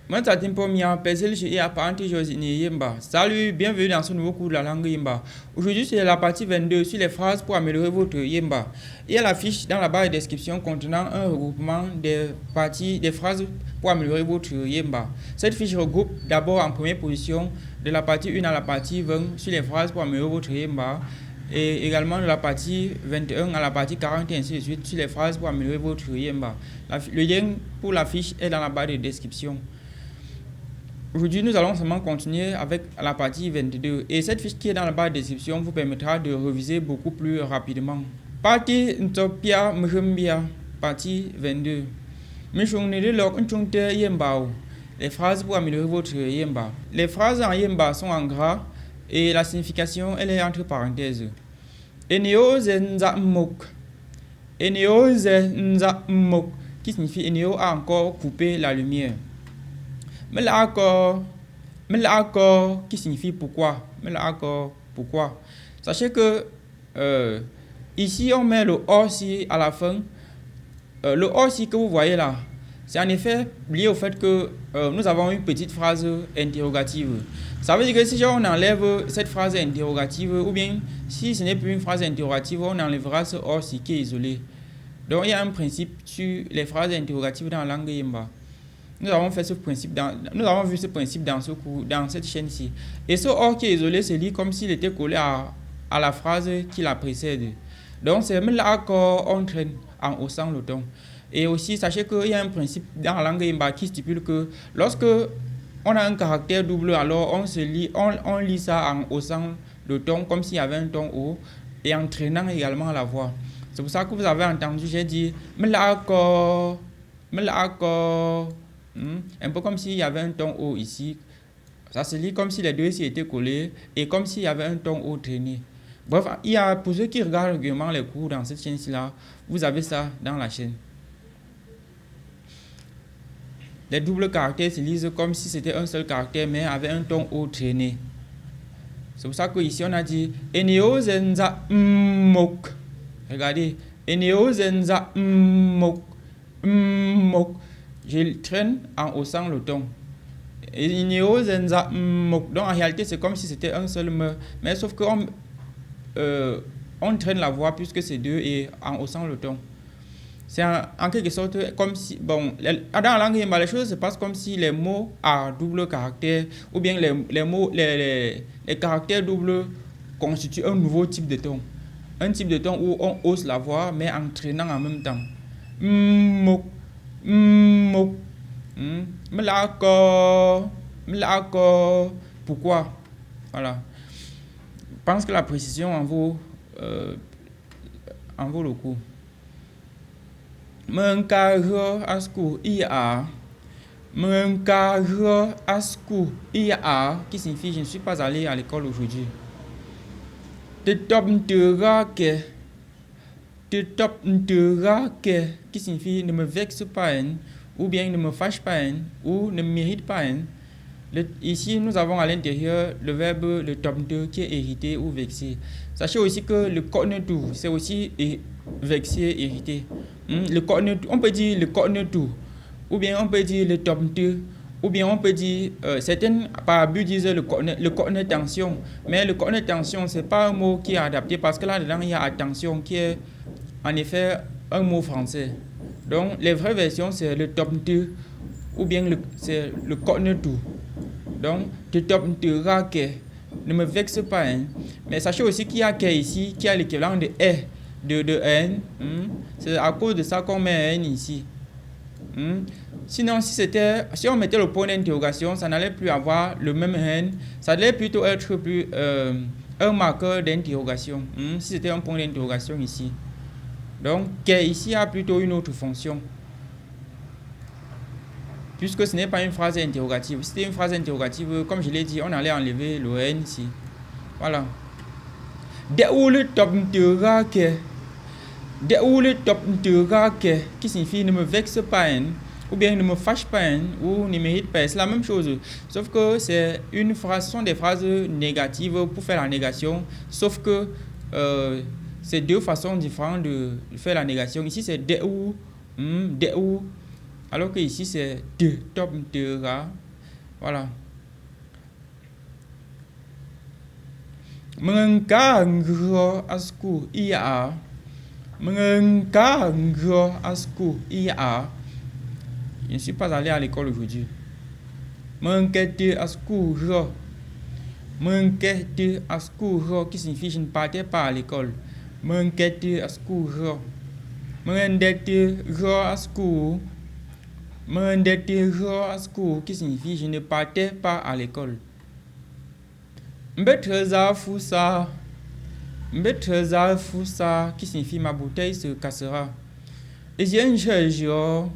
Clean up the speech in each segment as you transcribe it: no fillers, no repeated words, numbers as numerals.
Moi, ça t'aime pas mia pesel chez apparente Josini Yemba. Salut, bienvenue dans ce nouveau cours de la langue Yemba. Aujourd'hui, c'est la partie 22 sur les phrases pour améliorer votre Yemba. Il y a la fiche dans la barre de description contenant un regroupement des parties, des phrases pour améliorer votre Yemba. Cette fiche regroupe d'abord en première position de la partie 1 à la partie 20 sur les phrases pour améliorer votre Yemba. Et également de la partie 21 à la partie 40 et ainsi de suite sur les phrases pour améliorer votre Yemba. Le lien pour la fiche est dans la barre de description. Aujourd'hui, nous allons seulement continuer avec la partie 22 et cette fiche qui est dans la barre de description vous permettra de réviser beaucoup plus rapidement. Partie Ntopia Mjembia, partie 22. Les phrases pour améliorer votre Yemba. Les phrases en Yemba sont en gras et la signification elle est entre parenthèses. Eneo Zenzamok. Eneo Zenzamok, qui signifie Eneo a encore coupé la lumière. Melako, qui signifie pourquoi. Melako, pourquoi. Sachez que ici on met le aussi à la fin. Le aussi que vous voyez là, c'est en effet lié au fait que nous avons une petite phrase interrogative. Ça veut dire que si on enlève cette phrase interrogative, ou bien si ce n'est plus une phrase interrogative, on enlèvera ce aussi qui est isolé. Donc il y a un principe sur les phrases interrogatives dans la langue Yemba. Nous avons vu ce principe dans ce cours, dans cette chaîne-ci. Et ce or qui est isolé se lit comme s'il était collé à la phrase qui la précède. Donc c'est même là qu'on traîne en haussant le ton. Et aussi, sachez qu'il y a un principe dans la langue Yemba qui stipule que lorsque on a un caractère double, alors on lit ça en haussant le ton comme s'il y avait un ton haut et en traînant également la voix. C'est pour ça que vous avez entendu, j'ai dit Melako. Un peu comme s'il y avait un ton haut ici. Ça se lit comme si les deux ici étaient collés et comme s'il y avait un ton haut traîné. Bref, pour ceux qui regardent régulièrement les cours dans cette chaîne-ci là, vous avez ça dans la chaîne. Les doubles caractères se lisent comme si c'était un seul caractère mais avec un ton haut traîné. C'est pour ça que ici on a dit Eneo Zenza Mok. Regardez, Eneo Zenza Mok. Je traîne en haussant le ton. Eneo Zenza Mok. Donc en réalité c'est comme si c'était un seul me. Mais sauf qu'on on traîne la voix puisque c'est deux et en haussant le ton. C'est en quelque sorte comme si, bon, dans la langue Yemba, les choses se passent comme si les mots à double caractère, ou bien les caractères doubles constituent un nouveau type de ton. Un type de ton où on hausse la voix, mais en traînant en même temps. Mok, mok, mlako, pourquoi? Voilà. Je pense que la précision en vaut le coup. Mengkaro asku ia. Mengkaro asku ia, qui signifie je ne suis pas allé à l'école aujourd'hui. Tetop nterake. Tetop nterake, qui signifie ne me vexe pas, ou bien ne me fâche pas, ou ne m'irrite pas. Ici, nous avons à l'intérieur le verbe le topnte qui est irrité ou vexé. Sachez aussi que le cornetu, c'est aussi vexé, irrité. On peut dire le cornetu, ou bien on peut dire le topnte, ou bien on peut dire, certaines par abus disent le cornet tension. Mais le cornet tension, c'est pas un mot qui est adapté parce que là-dedans, il y a attention qui est en effet un mot français. Donc, les vraies versions, c'est le topnte, ou bien c'est le cornetu. Donc, ne me vexe pas. Mais sachez aussi qu'il y a que ici, qui a l'équivalent de e, de n. C'est à cause de ça qu'on met n ici. Sinon, si on mettait le point d'interrogation, ça n'allait plus avoir le même n. Ça allait plutôt être plus un marqueur d'interrogation. Si c'était un point d'interrogation ici. Donc, que ici a plutôt une autre fonction. Puisque ce n'est pas une phrase interrogative. Si c'était une phrase interrogative, comme je l'ai dit, on allait enlever le N ici. Voilà. Deoule top nterake. Deoule top nterake, qui signifie ne me vexe pas, ou bien ne me fâche pas, ou ne mérite pas. C'est la même chose. Sauf que ce sont des phrases négatives pour faire la négation. Sauf que c'est deux façons différentes de faire la négation. Ici, c'est deou, Alors que ici, c'est de, top, de, ra. Voilà. Mengengro asku ia. Mengengro asku ia. Je ne suis pas allé à l'école aujourd'hui. Mengete asku ro. Mengete asku ro qui signifie je ne partais pas à l'école. Mengete asku ro. Mengete ro asku. Mengete ro asku qui signifie je ne partais pas à l'école. Mbetreza fusa. Mbetreza fusa qui signifie ma bouteille se cassera. Ezienchejio.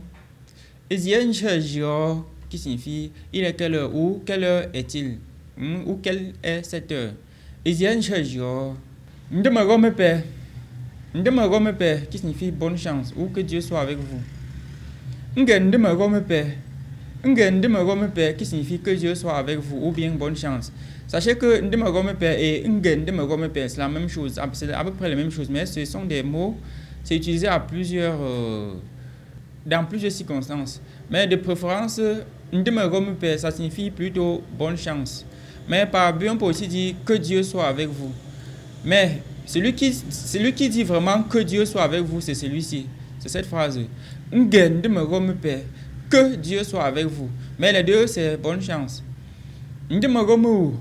Ezienchejio qui signifie il est quelle heure ou quelle heure est-il ou quelle est cette heure. Ezienchejio. Ndemeromepe. Ndemeromepe qui signifie bonne chance ou que Dieu soit avec vous. Ngendemeromepe. Ngendemeromepe qui signifie que Dieu soit avec vous ou bien bonne chance. Sachez que Ndemeromepe et Ngendemeromepe c'est la même chose, c'est à peu près la même chose, mais ce sont des mots, c'est utilisé à dans plusieurs circonstances. Mais de préférence, Ndemeromepe ça signifie plutôt bonne chance. Mais par bien on peut aussi dire que Dieu soit avec vous. Mais celui qui dit vraiment que Dieu soit avec vous, c'est celui-ci. C'est cette phrase. Ngendemeromepe, que Dieu soit avec vous. Mais les deux, c'est bonne chance. Ndemeromu,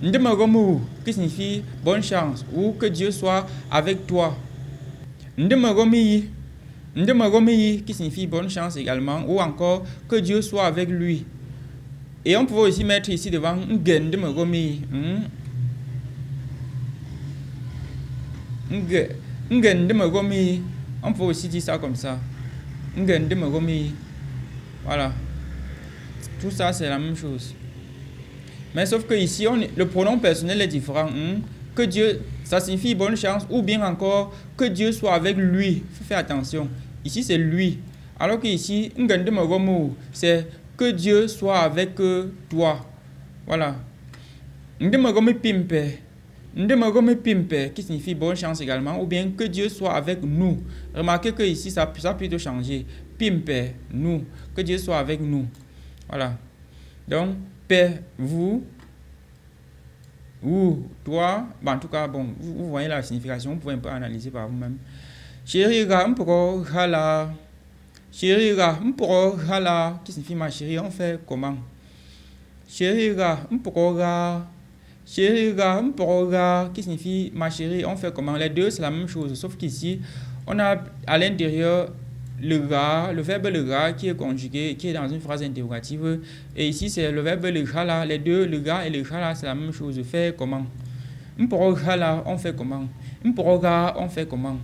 Ndemeromu, qui signifie bonne chance ou que Dieu soit avec toi. Ndemeromi, Ndemeromi, qui signifie bonne chance également, ou encore que Dieu soit avec lui. Et on peut aussi mettre ici devant Ngendemeromi. Ngendemeromi. On peut aussi dire ça comme ça. Ngendemeromi. Voilà. Tout ça, c'est la même chose. Mais sauf que ici, le pronom personnel est différent. Que Dieu, ça signifie bonne chance, ou bien encore que Dieu soit avec lui. Il faut faire attention. Ici, c'est lui. Alors que ici, Ngendemeromu, c'est que Dieu soit avec toi. Voilà. Ndemeromi pimpe. Ndemeromi pimpe, qui signifie bonne chance également, ou bien que Dieu soit avec nous. Remarquez que ici, ça a plutôt changé. Pimpe, nous. Que Dieu soit avec nous. Voilà. Donc, Père, vous, ou toi, bon, en tout cas, bon, vous voyez la signification, vous pouvez un peu analyser par vous-même. Chérie-ga, mporo hala. Chérie-ga, mporo hala, qui signifie ma chérie, on fait comment? Chérie-ga, mporo ga. Chérie-ga, mporo ga, qui signifie ma chérie, on fait comment? Les deux, c'est la même chose, sauf qu'ici, on a à l'intérieur le ga, le verbe le ga qui est conjugué, qui est dans une phrase interrogative. Et ici, c'est le verbe le ga. Les deux, le ga et le ga, c'est la même chose. Faire comment? Mporo ga, on fait comment? Mporo ga, on fait comment?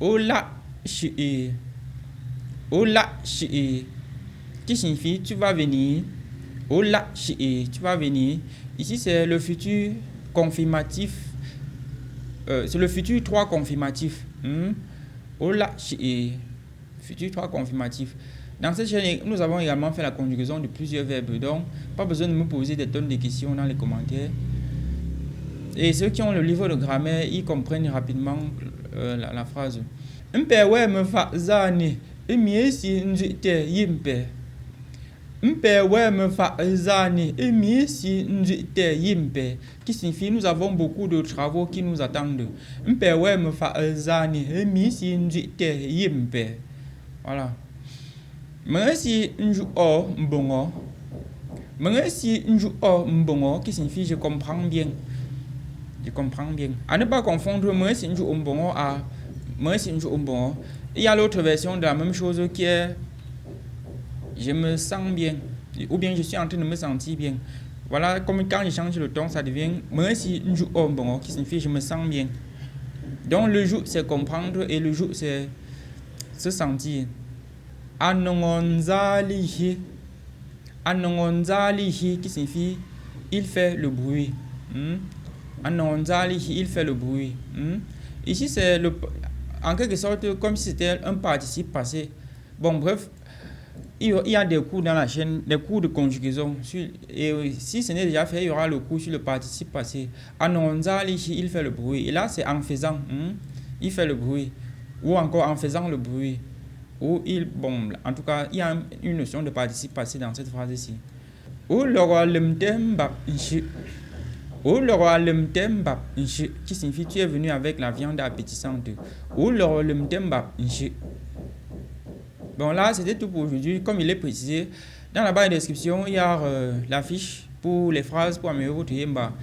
Ola shi. Ola shi. Qui signifie tu vas venir. Ola shi, tu vas venir. Ici, c'est le futur confirmatif. C'est le futur 3 confirmatif. Ola shi, futur 3 confirmatif. Dans cette chaîne, nous avons également fait la conjugaison de plusieurs verbes. Donc, pas besoin de me poser des tonnes de questions dans les commentaires. Et ceux qui ont le livre de grammaire, ils comprennent rapidement la phrase. Mpewe me fa zani, emiesi njite yimpe. Mpewe me fa zani, emiesi njite yimpe. Qui signifie nous avons beaucoup de travaux qui nous attendent. Mpewe me fa zani, emiesi njite yimpe. Voilà. Mengesi nju o mbongo. Mengesi nju o mbongo, qui signifie je comprends bien. Je comprends bien. À ne pas confondre mengesi nju o mbongo à mengesi nju o mbongo. Il y a l'autre version de la même chose qui est je me sens bien, ou bien je suis en train de me sentir bien. Voilà, comme quand je change le ton, ça devient mengesi nju o mbongo, qui signifie je me sens bien. Donc le jou c'est comprendre et le jou c'est se sentir. Anongonzalihi. Anongonzalihi qui signifie il fait le bruit. Anongonzalihi, il fait le bruit. Ici c'est en quelque sorte comme si c'était un participe passé. Bon bref, il y a des cours dans la chaîne, des cours de conjugaison. Et si ce n'est déjà fait, il y aura le cours sur le participe passé. Anongonzalihi, il fait le bruit. Et là c'est en faisant, il fait le bruit. Ou encore en faisant le bruit. Ou bon, en tout cas, il y a une notion de participe passé dans cette phrase-ci. Ou le roi l'emtembap inchi. Ou le roi l'emtembap inchi. Qui signifie tu es venu avec la viande appétissante. Ou le roi l'emtembap inchi. Bon, là, c'était tout pour aujourd'hui. Comme il est précisé, dans la barre de description, il y a la fiche pour les phrases pour améliorer votre yemba.